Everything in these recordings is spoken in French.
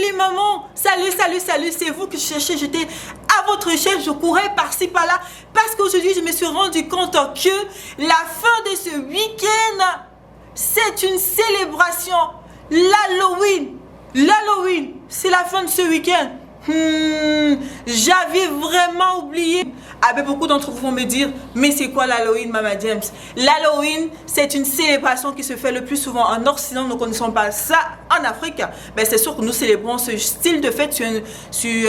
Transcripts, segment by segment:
les mamans. Salut, salut, salut. C'est vous que je cherchais. J'étais à votre recherche. Je courais par-ci, par-là. Parce qu'aujourd'hui, je me suis rendu compte que la fin de ce week-end, c'est une célébration. L'Halloween. L'Halloween, c'est la fin de ce week-end. J'avais vraiment oublié. Beaucoup d'entre vous vont me dire, mais c'est quoi l'Halloween, Mama James? L'Halloween, c'est une célébration qui se fait le plus souvent en Occident. Nous ne connaissons pas ça en Afrique. C'est sûr que nous célébrons ce style de fête sur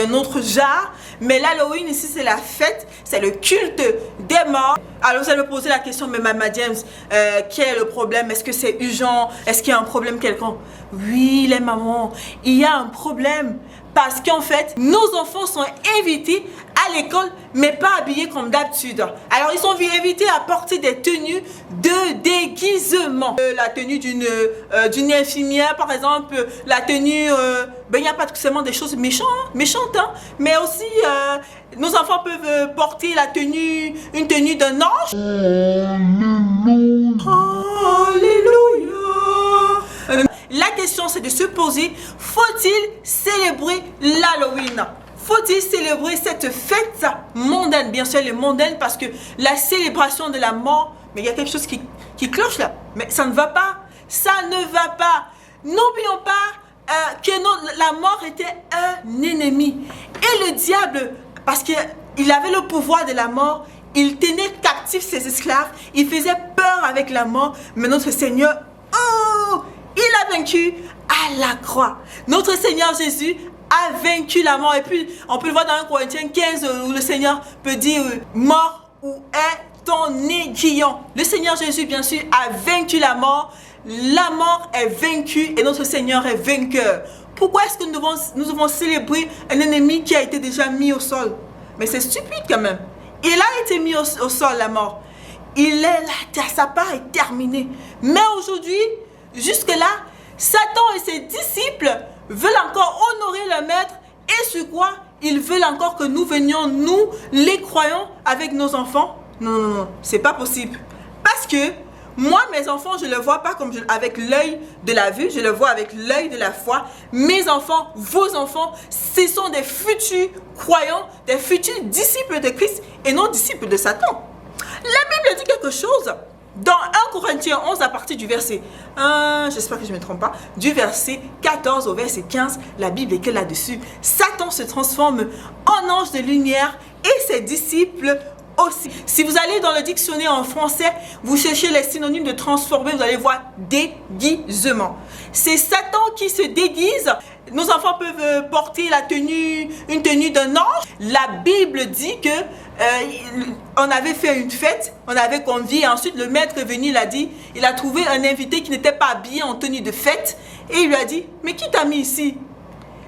un autre genre. Mais l'Halloween ici, c'est la fête, c'est le culte des morts. Alors vous allez me poser la question, mais Mama James, quel est le problème? Est-ce que c'est urgent? Est-ce qu'il y a un problème quelconque? Oui, les mamans, il y a un problème. Parce qu'en fait, nos enfants sont invités à l'école, mais pas habillés comme d'habitude. Alors, ils sont invités à porter des tenues de déguisement. La tenue d'une infirmière, par exemple, la tenue... il n'y a pas seulement des choses méchantes, hein, mais aussi, nos enfants peuvent porter une tenue d'un ange. Alléluia. La question, c'est de se poser, faut-il célébrer l'Halloween? Faut-il célébrer cette fête mondaine? Bien sûr, elle est mondaine parce que la célébration de la mort, mais il y a quelque chose qui cloche là. Mais ça ne va pas. Ça ne va pas. N'oublions pas que la mort était un ennemi. Et le diable, parce qu'il avait le pouvoir de la mort, il tenait captifs ses esclaves. Il faisait peur avec la mort. Mais notre Seigneur, il a vaincu à la croix. Notre Seigneur Jésus a vaincu la mort. Et puis, on peut le voir dans 1 Corinthiens 15 où le Seigneur peut dire mort, où est ton aiguillon? Le Seigneur Jésus, bien sûr, a vaincu la mort. La mort est vaincue et notre Seigneur est vainqueur. Pourquoi est-ce que nous devons célébrer un ennemi qui a été déjà mis au sol? Mais c'est stupide quand même. Il a été mis au sol, la mort. Il est là, sa part est terminée. Mais aujourd'hui, jusque-là, Satan et ses disciples veulent encore honorer le maître. Et sur quoi? Ils veulent encore que nous venions, nous, les croyants, avec nos enfants. Non, non, non, c'est pas possible. Parce que moi, mes enfants, je ne le vois pas comme avec l'œil de la vue, je le vois avec l'œil de la foi. Mes enfants, vos enfants, ce sont des futurs croyants, des futurs disciples de Christ et non disciples de Satan. La Bible dit quelque chose. Dans 1 Corinthiens 11, à partir du verset 1, j'espère que je ne me trompe pas, du verset 14 au verset 15, la Bible est que là-dessus, Satan se transforme en ange de lumière et ses disciples aussi. Si vous allez dans le dictionnaire en français, vous cherchez les synonymes de transformer, vous allez voir déguisement. C'est Satan qui se déguise. Nos enfants peuvent porter une tenue d'un ange. La Bible dit que on avait fait une fête, on avait convié, et ensuite le maître est venu, il a trouvé un invité qui n'était pas habillé en tenue de fête et il lui a dit, mais qui t'a mis ici?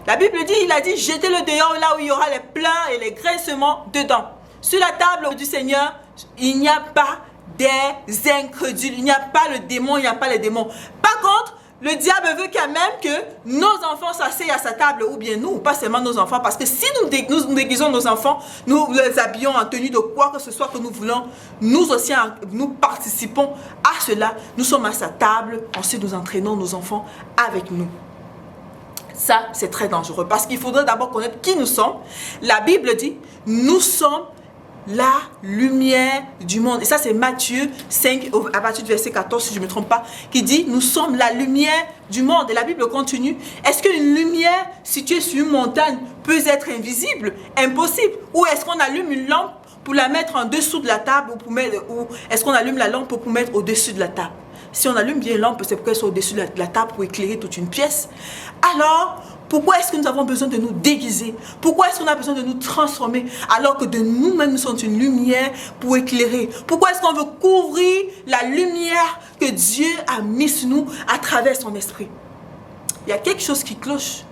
La Bible dit, il a dit, jetez-le dehors là où il y aura les plats et les graissements dedans. Sur la table du Seigneur, il n'y a pas des incrédules, il n'y a pas le démon, il n'y a pas les démons. Par contre, le diable veut quand même que nos enfants s'asseyent à sa table, ou bien nous, ou pas seulement nos enfants, parce que si nous déguisons nos enfants, nous les habillons en tenue de quoi que ce soit que nous voulons, nous aussi, nous participons à cela, nous sommes à sa table, ensuite nous entraînons nos enfants avec nous. Ça, c'est très dangereux, parce qu'il faudrait d'abord connaître qui nous sommes. La Bible dit, nous sommes la lumière du monde. Et ça, c'est Matthieu 5, à partir du verset 14, si je ne me trompe pas, qui dit, nous sommes la lumière du monde. Et la Bible continue. Est-ce qu'une lumière située sur une montagne peut être invisible? Impossible. Ou est-ce qu'on allume une lampe pour la mettre en dessous de la table, ou est-ce qu'on allume la lampe pour mettre au-dessus de la table? Si on allume bien une lampe, c'est pour qu'elle soit au-dessus de la table pour éclairer toute une pièce. Alors, pourquoi est-ce que nous avons besoin de nous déguiser? Pourquoi est-ce qu'on a besoin de nous transformer alors que de nous-mêmes nous sommes une lumière pour éclairer? Pourquoi est-ce qu'on veut couvrir la lumière que Dieu a mise sur nous à travers son esprit? Il y a quelque chose qui cloche.